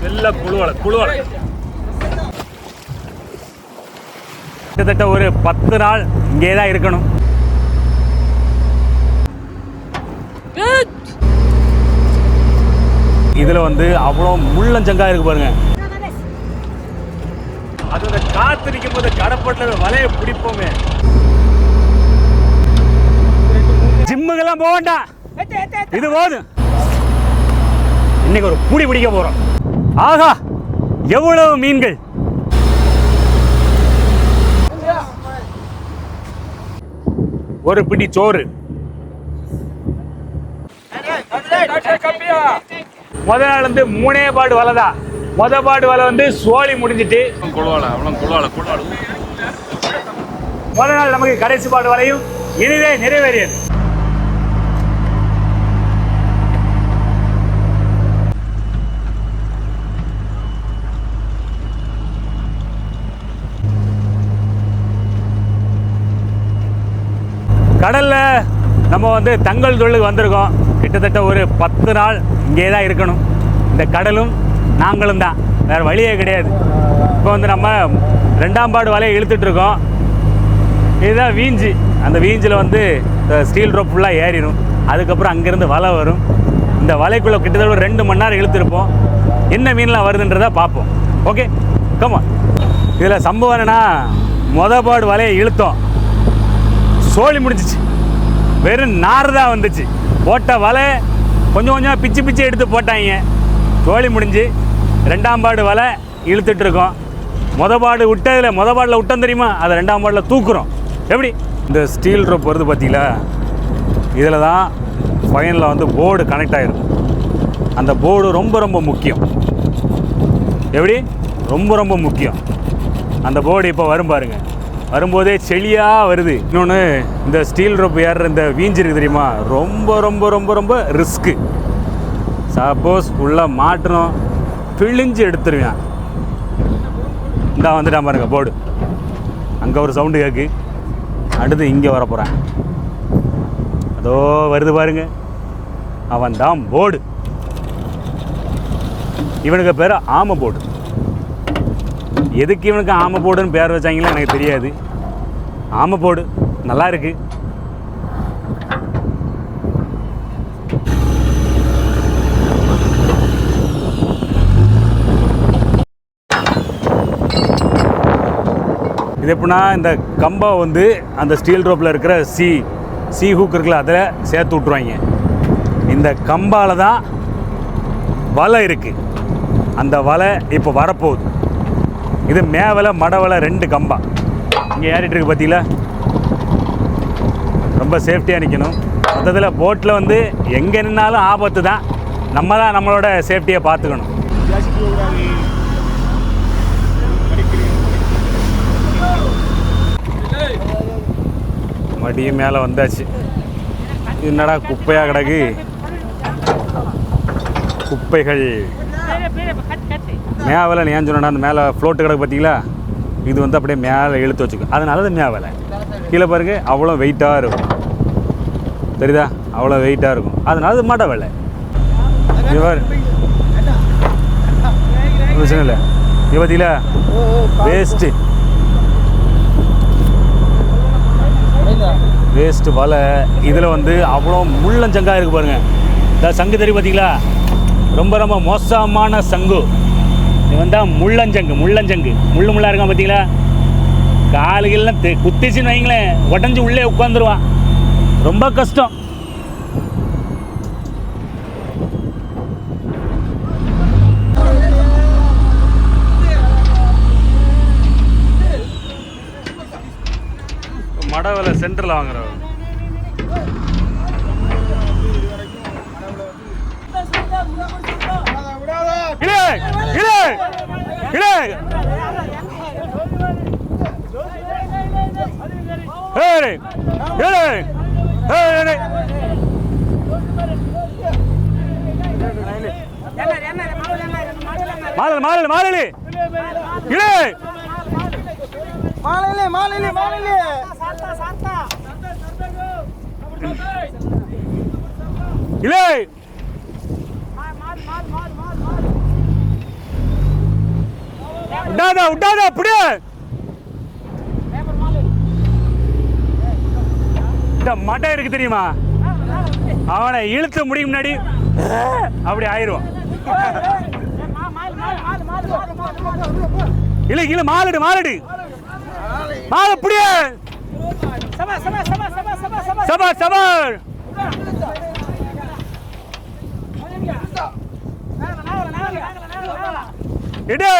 வெள்ளை குழுவலை கிட்டத்தட்ட ஒரு 10 நாள் இங்கே தான் இருக்கணும். இதுல வந்து அவ்வளோ முள்ளஞ்சங்கா இருக்கு பாருங்க. அது காத்து நிற்கும் போது கடப்பட்ட வலையை பிடிப்போமே. ஜிம்முக்கெல்லாம் போக வேண்டாம், இது போதும். இன்னைக்கு ஒரு புடி பிடிக்க போறோம். ஆகா, எவ்வளவு மீன்கள்! ஒரு பிடி சோறு. முதல் நாள் வந்து 3 பாடு வலை தான். முதல் பாடு வலை வந்து சோழி முடிஞ்சிட்டு முதல் நாள் நமக்கு கடைசி பாடு வலையும் இதுவே நிறைவேறியது. கடல்ல நம்ம வந்து தங்கல் தொழிலுக்கு வந்திருக்கோம். கிட்டத்தட்ட ஒரு 10 நாள் இங்கே தான் இருக்கணும். இந்த கடலும் நாங்களும் தான், வேறு வழியே கிடையாது. இப்போ வந்து நம்ம 2ஆம் பாடு வலையை இழுத்துட்டு இருக்கோம். இதுதான் வீஞ்சு. அந்த வீஞ்சில் வந்து ஸ்டீல் ரோப் ஃபுல்லாக ஏறிடும். அதுக்கப்புறம் அங்கேருந்து வலை வரும். இந்த வலைக்குள்ளே கிட்டத்தட்ட ஒரு 2 மணி நேரம் இழுத்துருப்போம். என்ன மீன்லாம் வருதுன்றதை பார்ப்போம். Okay, comma. இதில் சம்பவம் என்னன்னா, மொதல் பாடு வலையை இழுத்தோம், சோழி முடிஞ்சிச்சு, வெறும் நார் தான் வந்துச்சு. போட்ட வலை கொஞ்சம் கொஞ்சமாக பிச்சு எடுத்து போட்டாங்க. சோழி முடிஞ்சு 2ஆம் பாடு வலை இழுத்துட்டு இருக்கோம். மொதல் பாடில் விட்டோம் தெரியுமா, அதை 2ஆம் பாடில் தூக்குறோம். எப்படி இந்த ஸ்டீல் ரோப் வருது பார்த்தீங்களா, இதில் தான் ஃபைனலில் வந்து போர்டு கனெக்ட் ஆகிருக்கும். அந்த போர்டு ரொம்ப முக்கியம். எப்படி ரொம்ப முக்கியம். அந்த போர்டு இப்போ வரும் பாருங்க, வரும்போதே செளியாக வருது. இன்னொன்று, இந்த ஸ்டீல் ரோப் ஏறுற இந்த வீஞ்சு இருக்குது தெரியுமா, ரொம்ப ரிஸ்க்கு. சப்போஸ் உள்ளே மாட்டணும், பிழிஞ்சு எடுத்துருவேன். இந்த வந்துட்டான் பாருங்க போர்டு. அங்கே ஒரு சவுண்டு கேட்கு. அடுத்து இங்கே வர போகிறேன், அதோ வருது பாருங்க, அவன் தான் போர்டு. இவனுக்கு பேர் ஆமை போர்டு. எதுக்கு இவனுக்கு ஆமை போடுன்னு பேர் வச்சாங்களோ எனக்கு தெரியாது. ஆமை போடு நல்லா இருக்கு. இது எப்படின்னா, இந்த கம்பை வந்து அந்த ஸ்டீல் ரோப்பில் இருக்கிற சி ஹூக் இருக்குல்ல, அதில் சேர்த்து விட்ருவாங்க. இந்த கம்பால் தான் வலை இருக்குது. அந்த வலை இப்போ வரப்போகுது. இது மேவலை மடவலை 2 கம்பா இங்கே ஏறிட்டு இருக்கு பார்த்தீங்களா. ரொம்ப சேஃப்டியாக நிற்கணும். மொத்தத்தில் போட்டில் வந்து எங்கே நின்னாலும் ஆபத்து தான். நம்ம தான் நம்மளோட சேஃப்டியை பார்த்துக்கணும். மடியும் மேலே வந்தாச்சு. என்னடா குப்பையாக கிடக்கு, குப்பைகள் மேவலை. ஏன் சொன்னா, அந்த மேலே ஃப்ளோட்டு கிடக்கு பார்த்தீங்களா, இது வந்து அப்படியே மேலே இழுத்து வச்சுக்கும். அதனால அது மேவலை. கீழே பாருங்க, அவ்வளோ வெயிட்டாக இருக்கும். தெரியுதா, அவ்வளோ வெயிட்டாக இருக்கும். அதனால அது மட வேலை. இவர் பிரச்சனை இல்லை. இது பார்த்தீங்களா, வேஸ்ட்டு வலை. இதில் வந்து அவ்வளோ முள்ளஞ்சங்கா இருக்குது பாருங்க. இந்த சங்கு தெரியும் பார்த்தீங்களா, ரொம்ப மோசமான சங்கு. இது வந்தால் முள்ளஞ்சங்கு முள்ளாக இருக்கான் பார்த்தீங்களா. காலுகள்லாம் குத்திச்சுன்னு வைங்களேன், உடஞ்சி உள்ளே உட்காந்துருவான். ரொம்ப கஷ்டம். மடவலை சென்டரில் வாங்குறோம். விடாத விடாத அப்படியே இந்த மட்டை இருக்கு தெரியுமா, அவனை இழுத்து முடியும் முன்னாடி அப்படி ஆயிரும். இல்ல இல்ல மாலடு மாலடு மால அப்படியே சபா சபா இடு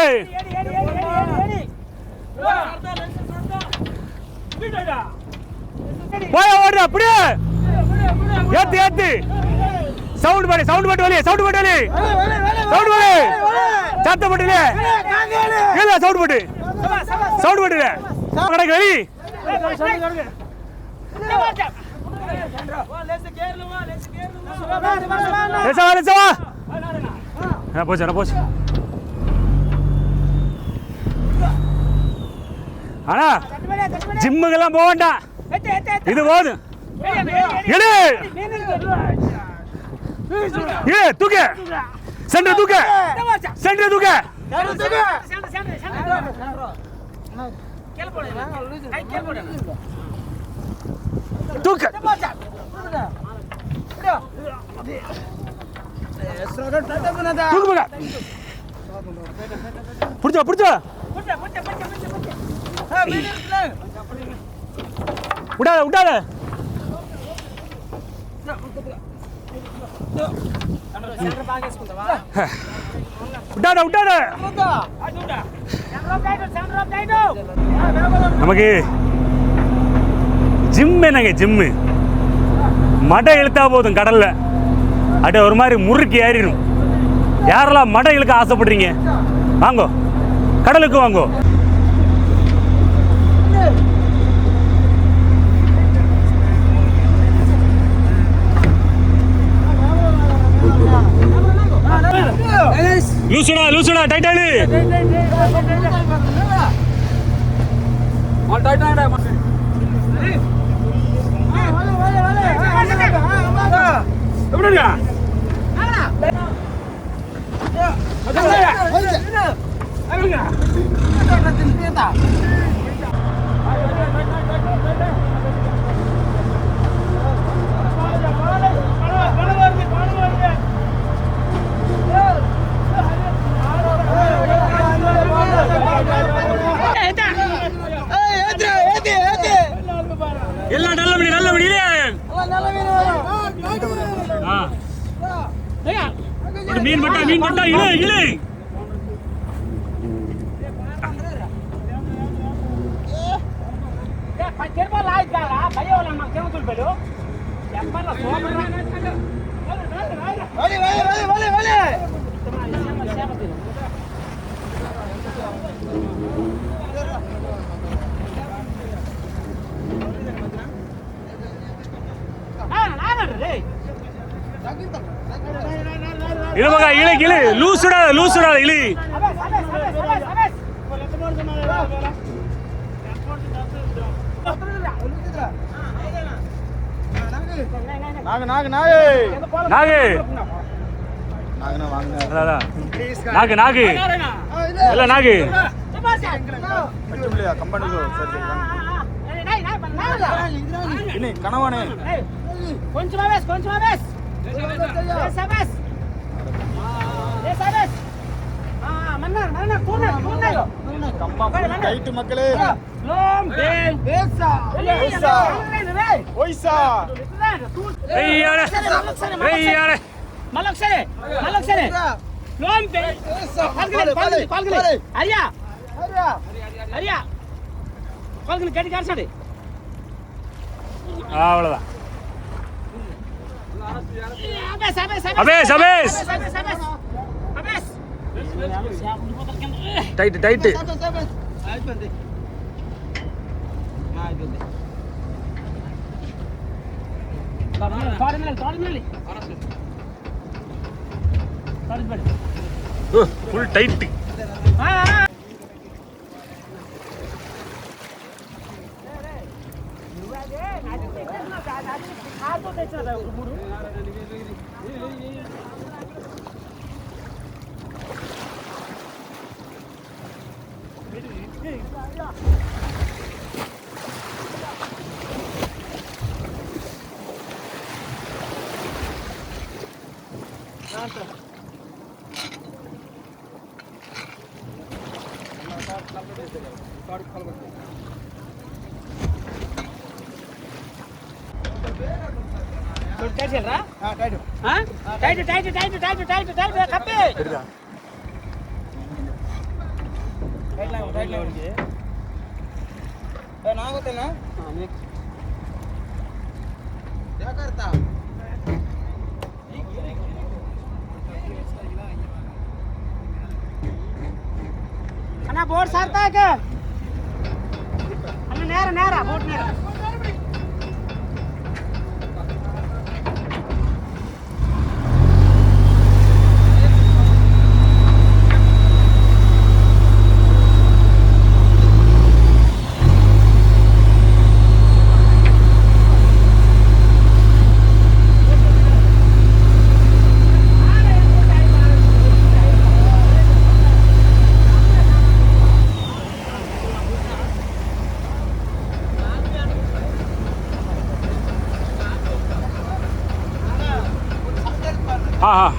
போய் ஓடு அப்படியே ஏத்து ஏத்து சவுண்ட் பாடு வலி சவுண்ட் பாடு சத்த போட்டுல இல்ல சவுண்ட் போட்டு கடைக்கு வெளி போச்சு ஆனா ஜிம்முக்கெல்லாம் போக வேண்டாம், இது போதும். தூக்க சென்டர் தூக்க புடிச்சா விடாத நமக்கு ஜிம் என்னங்க, ஜிம்மு மடை இழுத்தா போதும் கடல்ல அப்படியே ஒரு மாதிரி முறுக்கி ஏறிடும். யாரெல்லாம் மடை இழுக்க ஆசைப்படுறீங்க வாங்கோ, கடலுக்கு வாங்கோ. லூசுடா டைட்டாலு எல்லாம் நல்ல மணி மீன் மட்டா இழு இழுமகா இழு லூசுடா இழு. கணவனே மக்களே அவ்வளவுதான். Tight full tight. अण्णा बोट सारता है क्या अण्णा नेरा नेरा बोट नेरा हाँ हाँ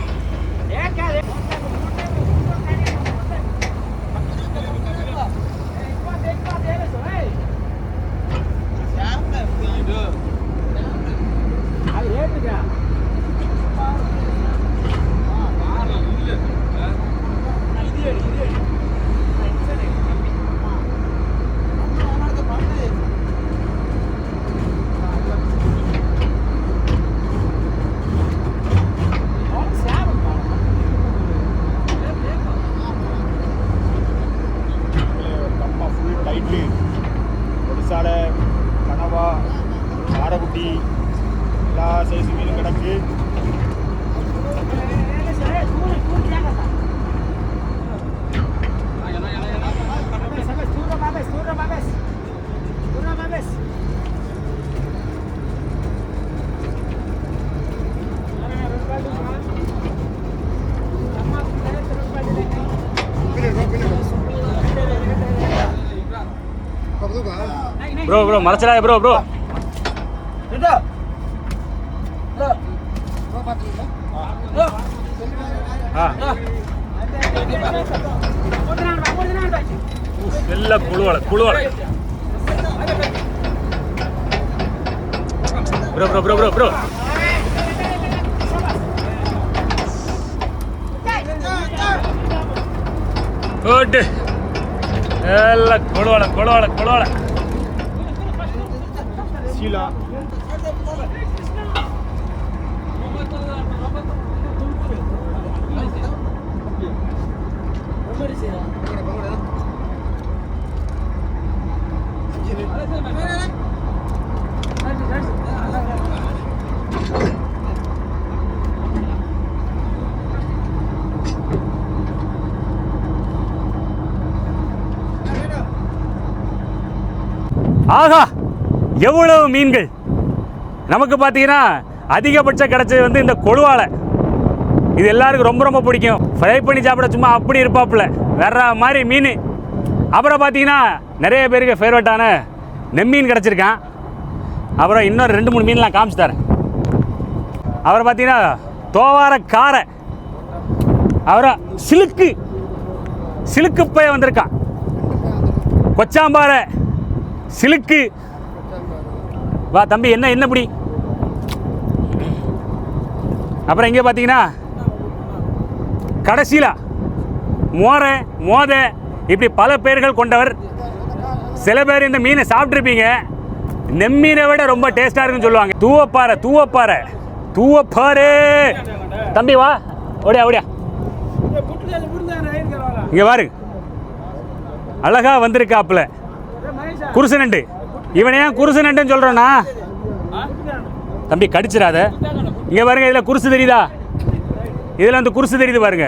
ஒடிசால கனவா காரக்குட்டி எல்லா சைஸ் மீனும் கிடக்கு. ப்ரோ ப்ரோ மறைச்சடா ப்ரோ ப்ரோ ಎಲ್ಲ ಕುಳುವಳ ಕುಳುವಳ bro bro bro bro bro good ಎಲ್ಲ ಕುಳುವಳ ಕುಳುವಳ ಕುಳುವಳ சீலா ஆஹா எவ்வளவு மீன்கள் நமக்கு பார்த்தீங்கன்னா அதிகபட்சம் கிடைச்சது வந்து இந்த கொழுவாலை. இது எல்லாருக்கும் ரொம்ப ரொம்ப பிடிக்கும். ஃப்ரை பண்ணி சாப்பிட சும்மா அப்படி இருப்பாப்புல வேற மாதிரி மீன். அப்புறம் பார்த்தீங்கன்னா நிறைய பேருக்கு ஃபேவரட்டான நெம்மீன் கிடச்சிருக்கான். அப்புறம் இன்னொரு 2-3 மீன்லாம் காமிச்சு தரேன். அப்புறம் பார்த்தீங்கன்னா தோவார காரை, அப்புறம் சிலுக்கு பய வந்திருக்கான். கொச்சாம்பாறை சிலுக்கு. வா தம்பி என்ன பிடி. அப்புறம் இங்கே பார்த்தீங்கன்னா கடைசியில் மோத இப்படி பல பேர்கள் கொண்டவர். சில பேர் இந்த மீனை சாப்பிட்ருப்பீங்க. நெம்மீனை விட ரொம்ப டேஸ்ட்டாக இருக்குன்னு சொல்லுவாங்க. தூவப்பாறை தம்பி வா ஓடியா இங்கே பாரு அழகா வந்திருக்காப்புல குருசு நண்டு. இவனை ஏன் குருசு நண்டுன்னு சொல்கிறோன்னா தம்பி கடிச்சிடாத. இங்கே பாருங்க, இதில் குருசு தெரியுதா? இதில் வந்து குருசு தெரியுது பாருங்க,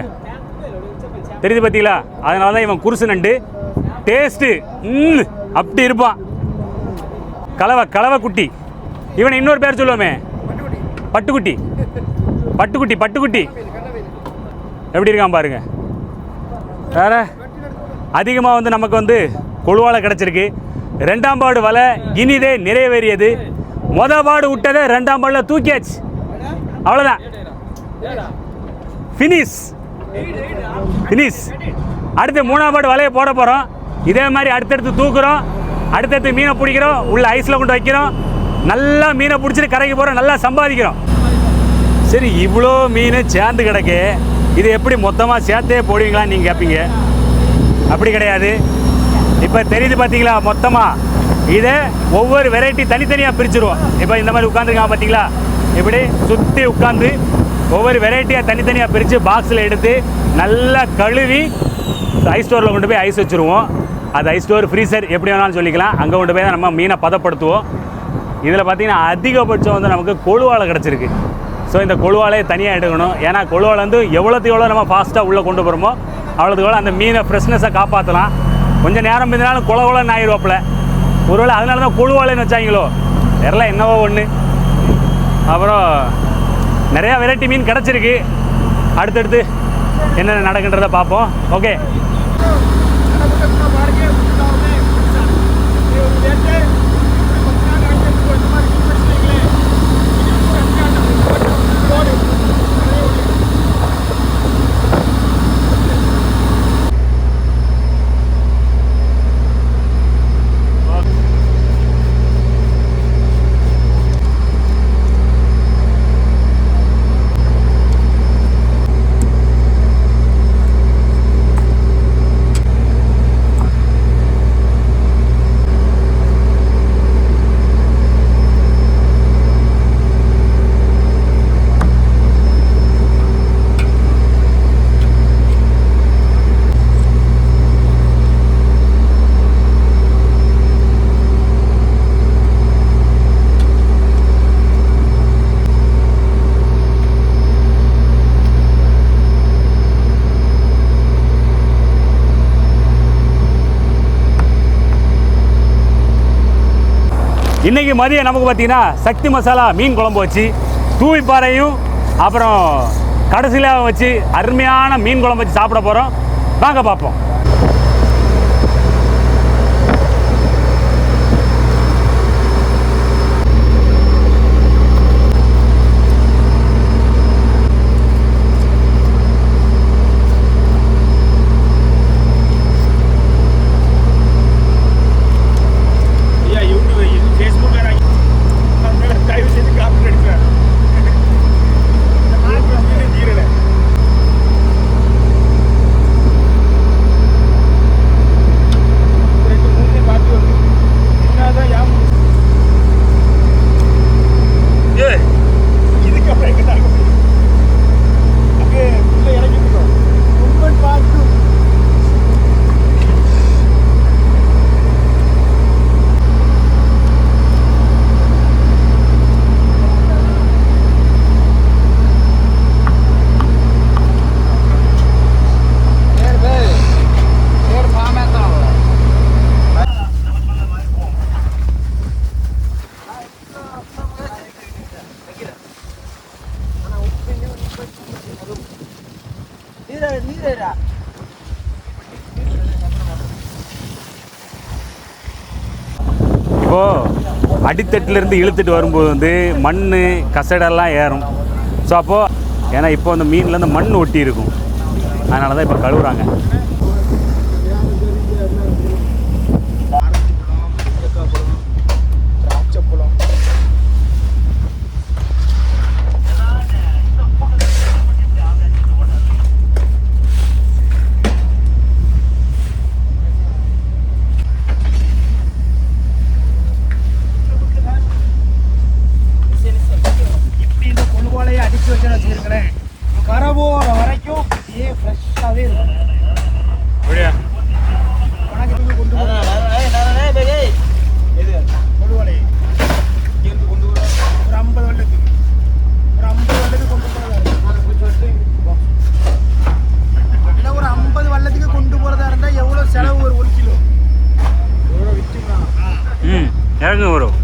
தெரியுது பார்த்தீங்களா? அதனால தான் இவன் குருசு நண்டு. டேஸ்ட்டு அப்படி இருப்பான். கலவை குட்டி. இவனை இன்னொரு பேர் சொல்லுவோமே, பட்டுக்குட்டி. எப்படி இருக்கான் பாருங்க. வேற அதிகமாக வந்து நமக்கு வந்து கொழுவாலை கிடச்சிருக்கு. 2ஆம் பாடு வலை இனிதே நிறைவேறியது. பாடு விட்டதை 2ஆம் பாடில் தூக்கியாச்சு. அவ்வளோதான், ஃபினிஷ். அடுத்து 3ஆம் பாடு வலையை போட போகிறோம். இதே மாதிரி அடுத்தடுத்து தூக்குறோம், அடுத்தடுத்து மீனை பிடிக்கிறோம், உள்ள ஐஸில் கொண்டு வைக்கிறோம். நல்லா மீனை பிடிச்சிட்டு கரைக்கு போகிறோம், நல்லா சம்பாதிக்கிறோம். சரி, இவ்வளோ மீன் சேர்ந்து கிடக்கு, இது எப்படி மொத்தமாக சேர்த்தே போடுவீங்களான்னு நீங்கள் கேட்பீங்க. அப்படி கிடையாது. இப்போ தெரியுது பார்த்தீங்களா, மொத்தமாக இதை ஒவ்வொரு வெரைட்டி தனித்தனியாக பிரிச்சுருவோம். இப்போ இந்த மாதிரி உட்காந்துருக்காங்க பார்த்தீங்களா, இப்படி சுற்றி உட்காந்து ஒவ்வொரு வெரைட்டியாக தனித்தனியாக பிரித்து பாக்ஸில் எடுத்து நல்லா கழுவி ஐஸ் ஸ்டோரில் கொண்டு போய் ஐஸ் வச்சுருவோம். அது ஐஸ் ஸ்டோர், ஃப்ரீசர் எப்படி வேணாலும் சொல்லிக்கலாம். அங்கே கொண்டு போய் தான் நம்ம மீனை பதப்படுத்துவோம். இதில் பார்த்திங்கன்னா அதிகபட்சம் வந்து நமக்கு கொழுவாலை கிடச்சிருக்கு. ஸோ இந்த கொழுவாலையை தனியாக எடுக்கணும். ஏன்னா கொழுவாலை வந்து எவ்வளோத்துக்கு எவ்வளோ நம்ம ஃபாஸ்ட்டாக உள்ளே கொண்டு போகிறோமோ அவ்வளோத்துக்கு எவ்வளோ அந்த மீனை ஃப்ரெஷ்னஸை காப்பாற்றலாம். கொஞ்சம் நேரம் இருந்தாலும் குளகுலன்னு ஆயிடுவாப்பில். ஒருவேளை அதனால தான் கொழுவாலைன்னு வச்சாங்களோ தெரியல, என்னவோ ஒன்று. அப்புறம் நிறையா வெரைட்டி மீன் கிடச்சிருக்கு. அடுத்தடுத்து என்னென்ன நடக்குன்றதை பார்ப்போம். ஓகே, இன்றைக்கி மதியம் நமக்கு பார்த்திங்கன்னா சக்தி மசாலா மீன் குழம்பு வச்சு தூவிப்பாறையும் அப்புறம் கடைசியில் வச்சு அருமையான மீன் குழம்பு வச்சு சாப்பிட போகிறோம். வாங்க பார்ப்போம். இப்போது அடித்தட்டிலேருந்து இழுத்துட்டு வரும்போது வந்து மண் கசடெல்லாம் ஏறும். ஸோ அப்போது ஏன்னா இப்போ அந்த மீன்லேருந்து மண் ஒட்டி இருக்கும், அதனால தான் இப்போ கழுவுறாங்க. கரவோர வரைக்கும் ஃப்ரெஷ்ஷாகவே இருக்கும். கொண்டு கொடுவலை இங்கேருந்து கொண்டு வர ஒரு 50 வருடத்துக்கு கொண்டு போகிறதா இல்லை, ஒரு 50 வருடத்துக்கு கொண்டு போகிறதா இருந்தால் எவ்வளோ செலவு? ஒரு கிலோ எவ்வளோ விற்றுக்கலாம்? இறங்கு வரும்.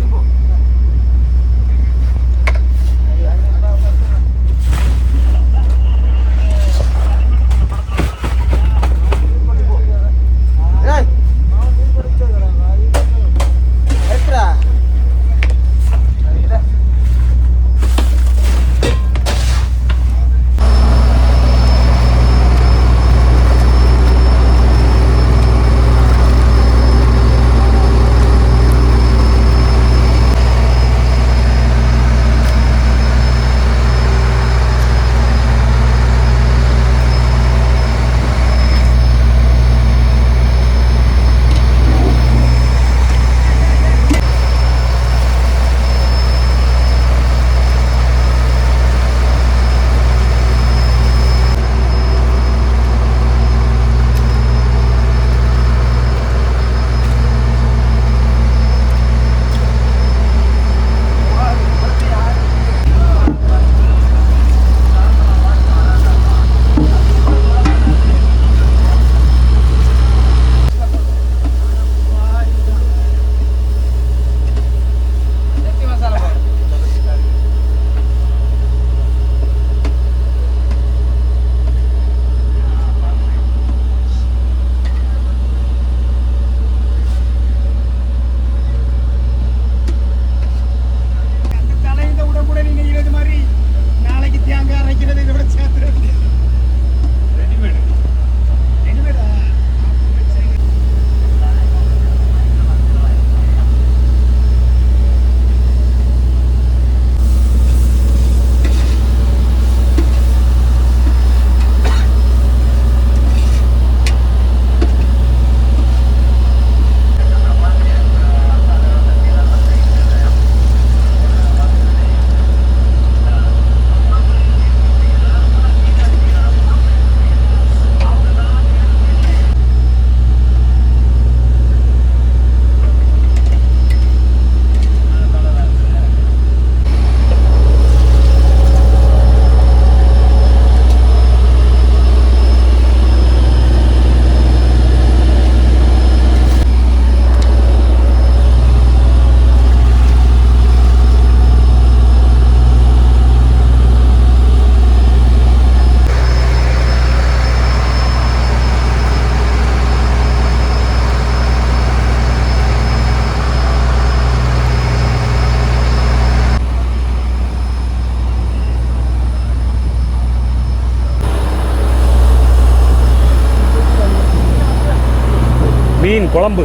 மீன் குழம்பு.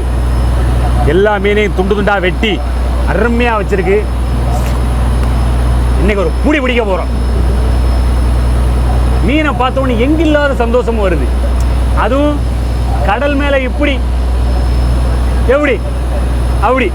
எல்லா மீனையும் துண்டு துண்டாக வெட்டி அருமையாக வச்சிருக்கு. இன்னைக்கு ஒரு புடி பிடிக்க போகிறோம். மீனை பார்த்தோன்னே எங்கில்லாத சந்தோஷமும் வருது. அதுவும் கடல் மேலே இப்படி எப்படி அப்படி.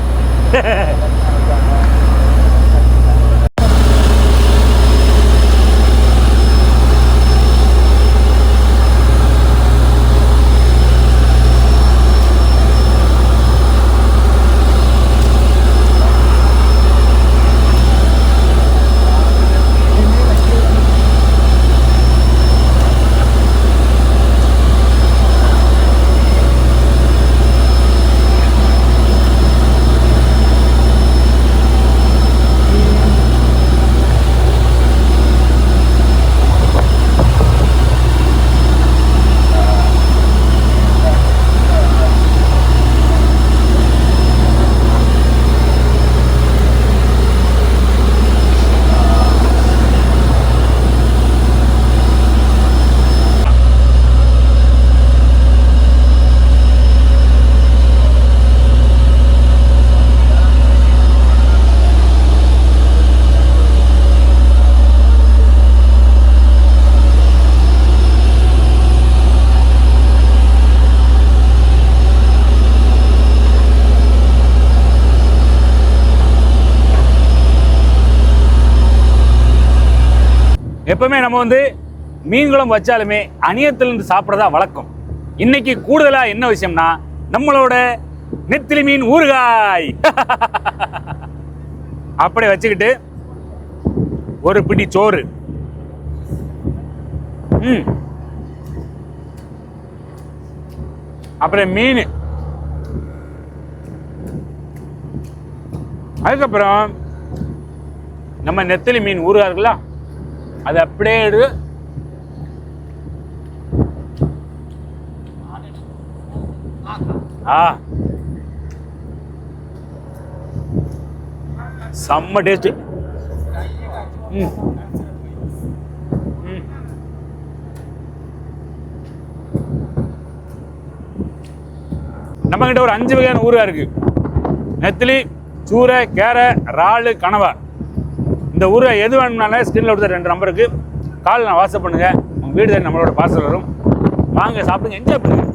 எப்பவுமே நம்ம வந்து மீன் குழம்பு வச்சாலுமே அணியத்திலிருந்து சாப்பிட்றதா வழக்கம். இன்னைக்கு கூடுதலா என்ன விஷயம்னா நம்மளோட நெத்திலி மீன் ஊறுகாய். அப்படி வச்சுக்கிட்டு ஒரு பிடி சோறு, அப்புறம் மீன், அதுக்கப்புறம் நம்ம நெத்திலி மீன் ஊறுகாய் இருக்குல்ல, அது அப்படியே எடுத்து செம்ம டேஸ்ட். நம்ம கிட்ட ஒரு 5 வகையான ஊறுகாய் இருக்கு. நெத்திலி, சூரை, கேரை, இறாலு, கனவா. இந்த ஊறுகாய் எது வேணும்னாலே ஸ்கிரீனில் கொடுத்த 2 நம்பருக்கு கால் நான் வாட்ஸ்அப் பண்ணுங்க. உங்கள் வீடு தான் நம்மளோட பார்சல் வரும். வாங்க சாப்பிடுங்க, என்ஜாய் பண்ணுங்க.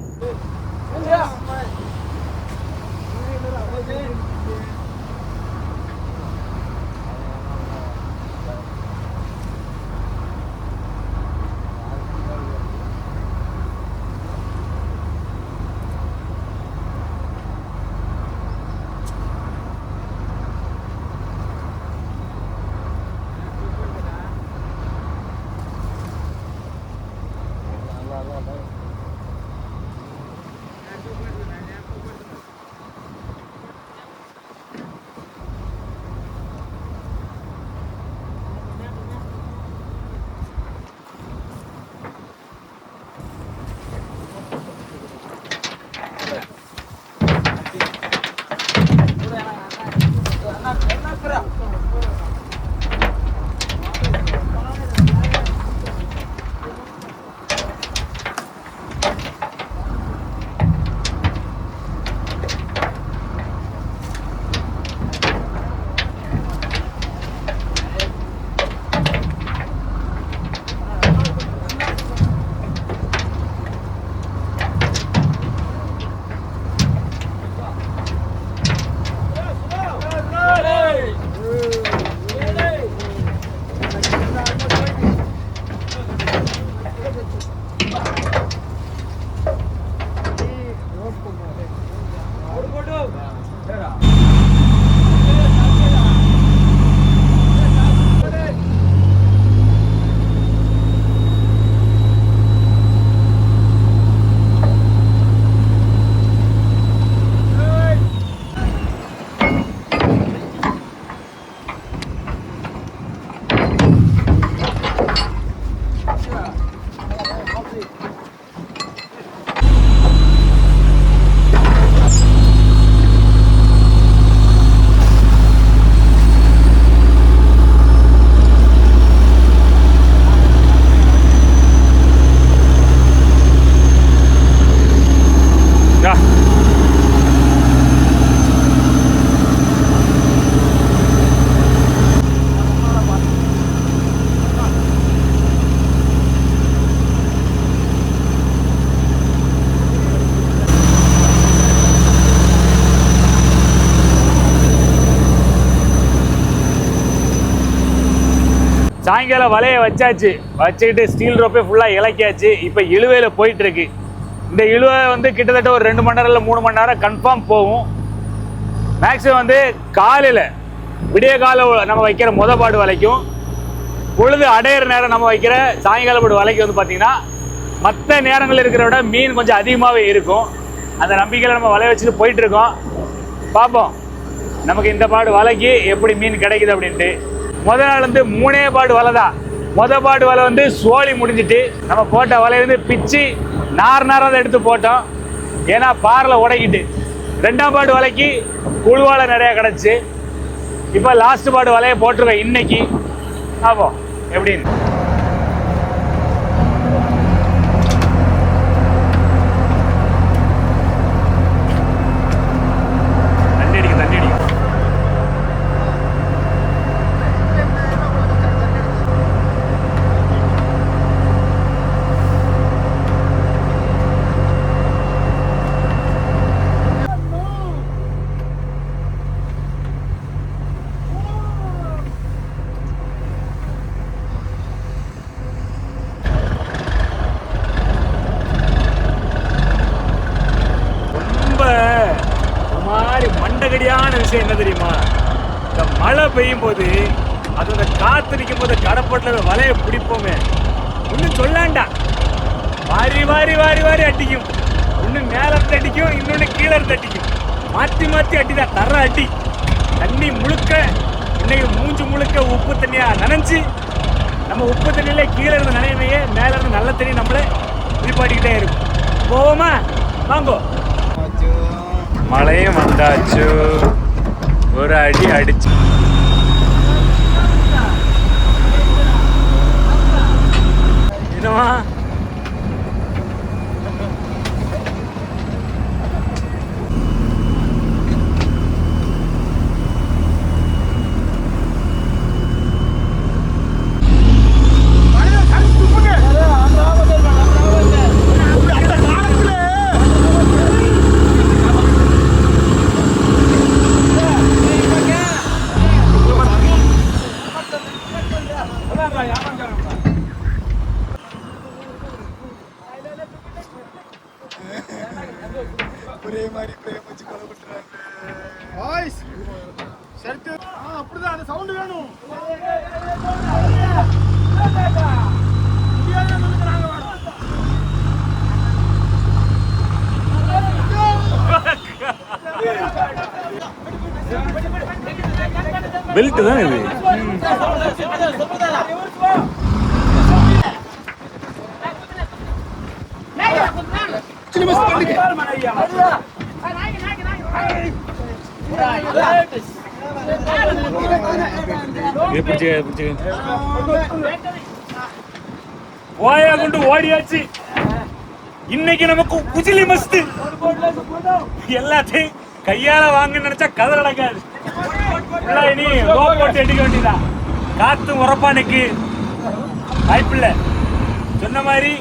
சாயங்காலம் வலையை வச்சுக்கிட்டு ஸ்டீல் ரோப்பே ஃபுல்லாக இலக்கியாச்சு. இப்போ இழுவையில் போயிட்டு இருக்கு. இந்த இழுவை வந்து கிட்டத்தட்ட ஒரு 2 மணி நேரம் இல்லை 3 மணி நேரம் கன்ஃபார்ம் போகும். மேக்ஸிமம் வந்து காலையில் விடிய காலம் நம்ம வைக்கிற பாடு வலைக்கும் பொழுது அடையிற நேரம் நம்ம வைக்கிற சாயங்கால பாடு வலைக்கு வந்து பார்த்தீங்கன்னா மற்ற நேரங்கள் இருக்கிற விட மீன் கொஞ்சம் அதிகமாகவே இருக்கும். அந்த நம்பிக்கையில் நம்ம வலையை வச்சுட்டு போயிட்டு இருக்கோம். பார்ப்போம் நமக்கு இந்த பாடு வலைக்கு எப்படி மீன் கிடைக்குது அப்படின்ட்டு. முதல் நாள் வந்து 3 பாடு வலை தான். பாடு வலை வந்து சோழி முடிஞ்சிட்டு நம்ம போட்ட வலையை வந்து பிச்சு நாராக தான் எடுத்து போட்டோம். ஏன்னா பாறையில் உடைக்கிட்டு 2ஆம் பாடு வலைக்கு குழுவாலை நிறையா கிடச்சி. இப்போ லாஸ்ட் பாடு வலையை போட்டிருக்கோம் இன்னைக்கு. பார்ப்போம் எப்படின்னு. தண்ணி அடிக்கும். விஷயம் என்ன தெரியுமா? இந்த மழை பெய்யும் போது அது அந்த காத்து நிற்கும் போது கடப்பட்டில் வலையை பிடிப்போமே, ஒன்றும் சொல்லாண்டா வாரி வாரி வாரி வாரி அடிக்கும். ஒன்று மேலே இருந்து அடிக்கும், இன்னொன்று கீழே இருந்து அடிக்கும். மாற்றி மாற்றி அடிதான் தர அடி. தண்ணி முழுக்க இன்னைக்கு மூஞ்சி முழுக்க உப்பு தண்ணியாக நனைஞ்சி நம்ம உப்பு தண்ணியில கீழே இருந்து நனையனையே மேலே இருந்து நல்ல தண்ணி நம்மளே குளிப்பாட்டிக்கிட்டே இருக்கும். போவோமா? வாங்கோ. மழையும் வந்தாச்சு. ஒரு அடி அடிச்சு என்னவா ஒரே மாதிரி பிரேம் வச்சு கொலை பண்றாங்க. வாய்ஸ் ஷர்ட் அப்படிதான் அந்த சவுண்ட் வேணும். பெல்ட் தான் இது. ஓயா கொண்டு ஓடியாச்சு. இன்னைக்கு நமக்கு குஜிலி மஸ்து. எல்லாத்தையும் கையால வாங்க நினைச்சா கதை நடக்காது. இனி போட்டு அடிக்க வேண்டியதான். காத்து உரப்பானுக்கு வாய்ப்பில்லை. சொன்ன மாதிரி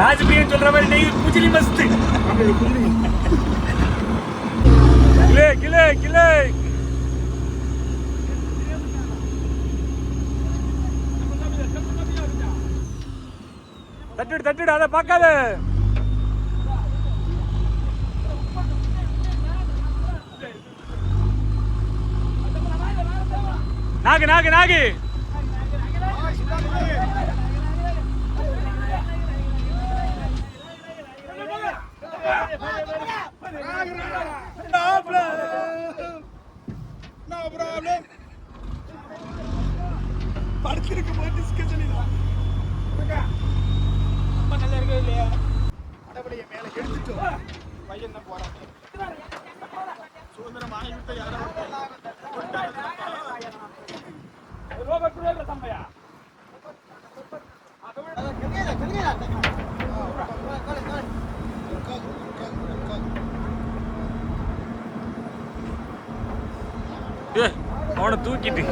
ராஜ்பிரியன் சொல்ற மாதிரி இன்னைக்கு குஜிலி மஸ்து. கிளே கிளே கிளே தட்டிடு தட்டிடு, அதை பார்க்காத. நாகு நாகு நாகு. படுத்திருக்க போது டிஸ்கஷன் நல்லா இருக்கு இல்லையா? அடபடியை மேல எடுத்துட்டோம். பையன் தான் போறான். சுதந்திரம் ஆகிவிட்ட யாராவது அவனை தூக்கிட்டு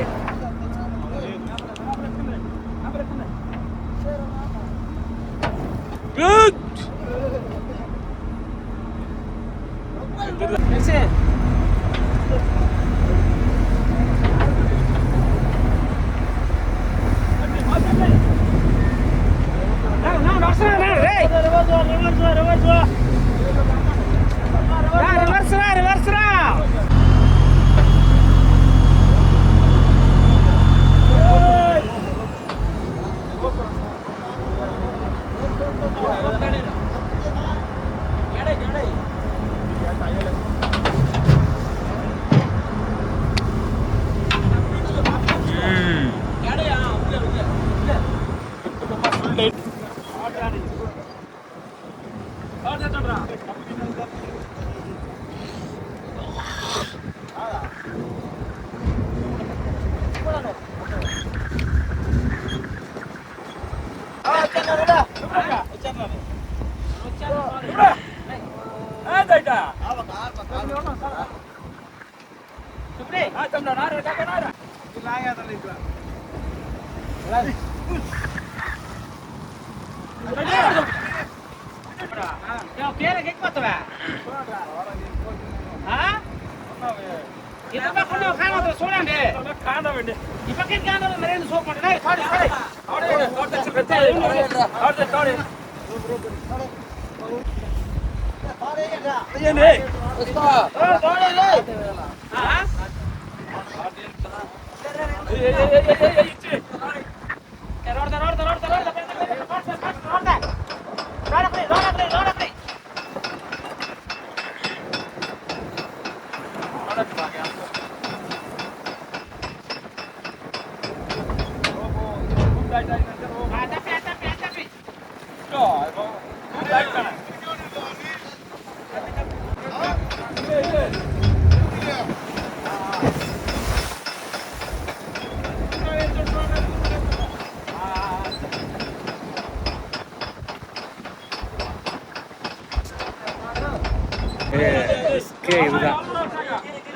இதுதான்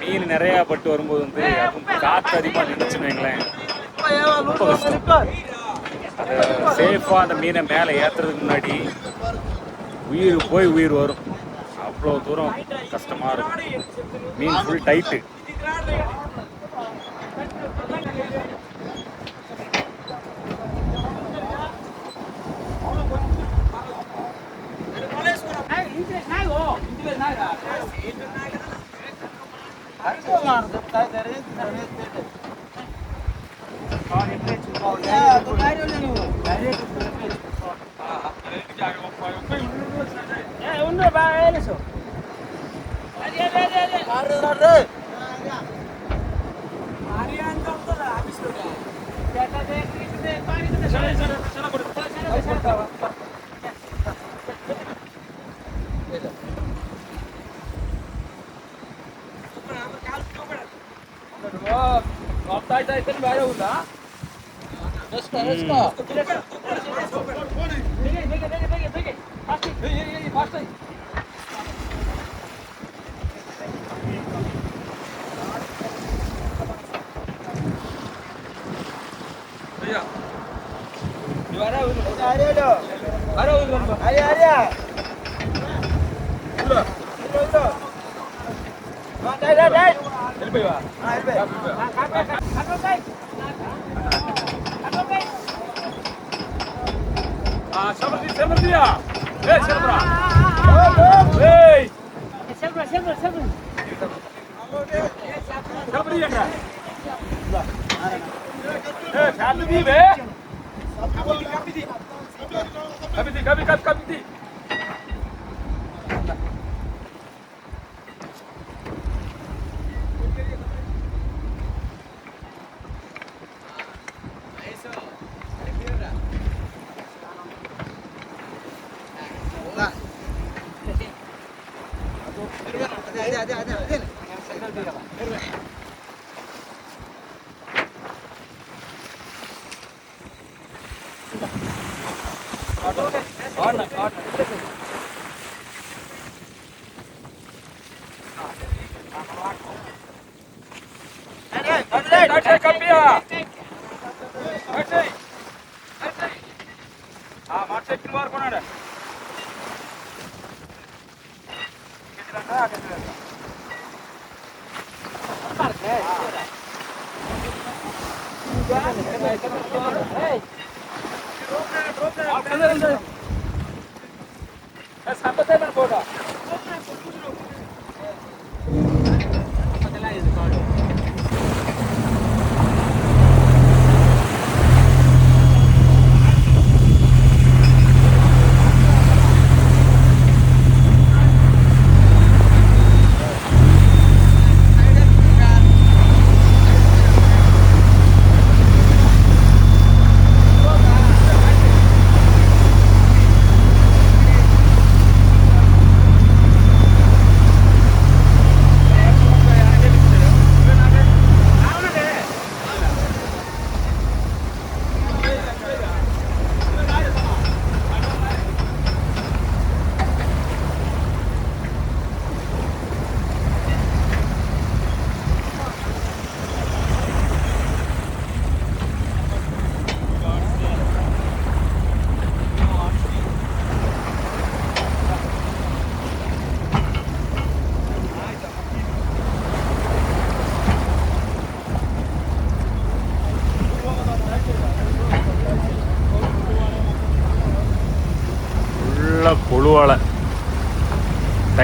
மீன் நிறையா பட்டு வரும்போது வந்து அதுவும் காற்று அதிகமாக நின்றுச்சுன்னு வைங்களேன், ரொம்ப கஷ்டம். சேஃபாக அந்த மீனை மேலே ஏற்றுறதுக்கு முன்னாடி உயிர் போய் உயிர் வரும், அவ்வளோ தூரம் கஷ்டமாக இருக்கும். Mean full tight.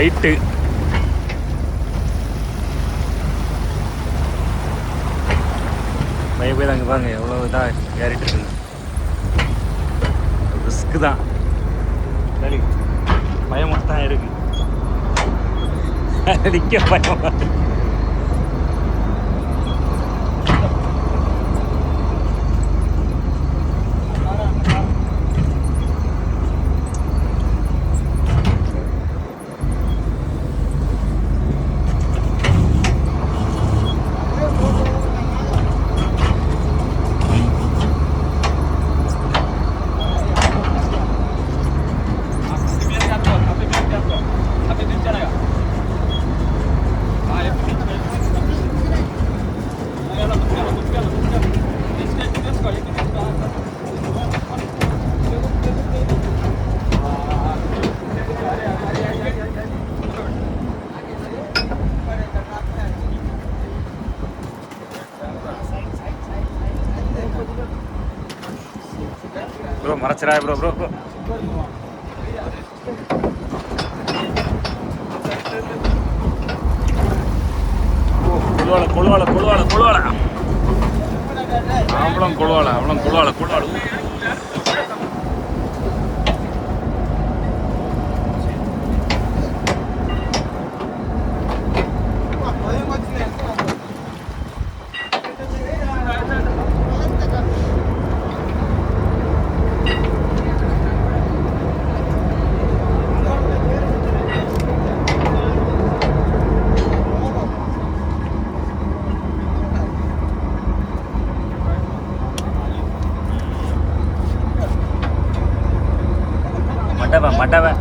ஹைட்டு. போய் அங்கே பாருங்க எவ்வளோ இதாக ஏறிட்டு இருக்குங்க. ரிஸ்க்கு தான், சரி பயமாக தான் இருக்கு. நிற்க பயமாக இருக்கு. ப்ரோ மறைச்சிரா ப்ரோ ப்ரோ ப்ரோ. கொழுவாளை கொழுவாளை கொழுவாளை கொழுவாளை அவளும் கொழுவாளை அவளும் கொழுவாளை கொழுவாளை. மட்டவை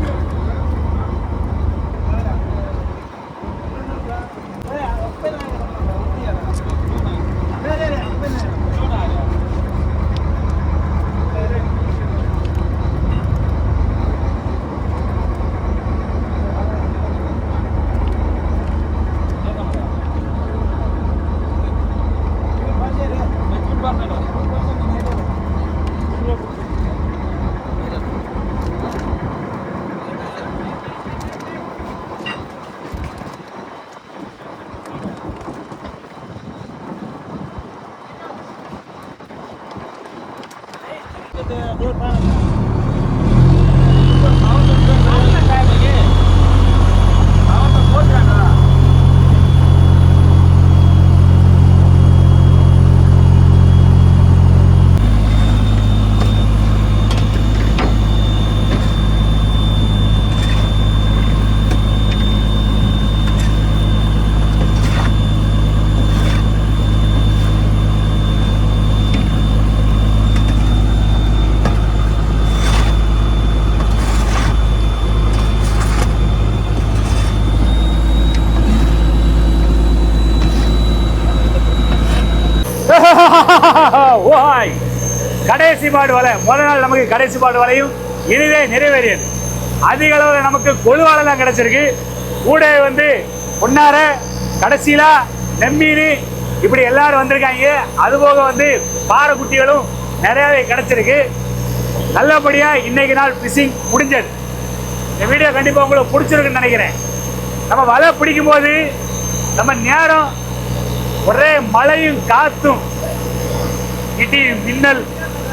ஓய் கடைசி பாடு வலை. முதல் நாள் நமக்கு கடைசி பாடு வலையும் இதுவே நிறைவேறியது. அதிக அளவில் நமக்கு கொழுவாலை தான் கிடைச்சிருக்கு. கூட வந்து பொன்னார கடைசியில நெம்மீன் இப்படி எல்லாரும் வந்திருக்காங்க. அதுபோக வந்து பாறை குட்டிகளும் நிறையவே கிடைச்சிருக்கு. நல்லபடியா இன்னைக்கு நாள் ஃபிஷிங் முடிஞ்சது. இந்த வீடியோ கண்டிப்பா உங்களுக்கு பிடிச்சிருக்குன்னு நினைக்கிறேன். நம்ம வலை பிடிக்கும் போது நம்ம நேரம் ஒரே மழையும் காத்தும் இடி மின்னல்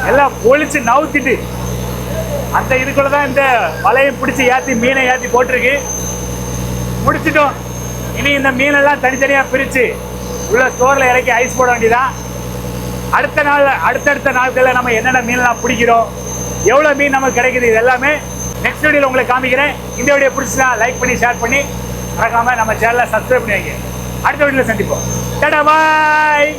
எல்லாம் பொழிச்சு நவுத்திட்டு அந்த இதுக்குள்ளதான் இந்த வலையை பிடிச்சி ஏற்றி மீனை ஏற்றி போட்டிருக்கு. முடிச்சிட்டோம். இனி இந்த மீனெல்லாம் தனித்தனியா பிரிச்சு உள்ள ஸ்டோர்ல இறக்கி ஐஸ் போட வேண்டியதான். அடுத்தடுத்த நாட்களில் நம்ம என்னென்ன மீன்லாம் பிடிக்கிறோம், எவ்வளவு மீன் நமக்கு கிடைக்குது, இது எல்லாமே நெக்ஸ்ட் வீடியோல உங்களுக்கு காமிக்கிறேன். இந்த வீடியோ பிடிச்சா லைக் பண்ணி ஷேர் பண்ணி மறக்காம நம்ம சேனலை சப்ஸ்கிரைப் பண்ணி வைங்க. அடுத்த வீடியோல சந்திப்போம். டாடா பாய்.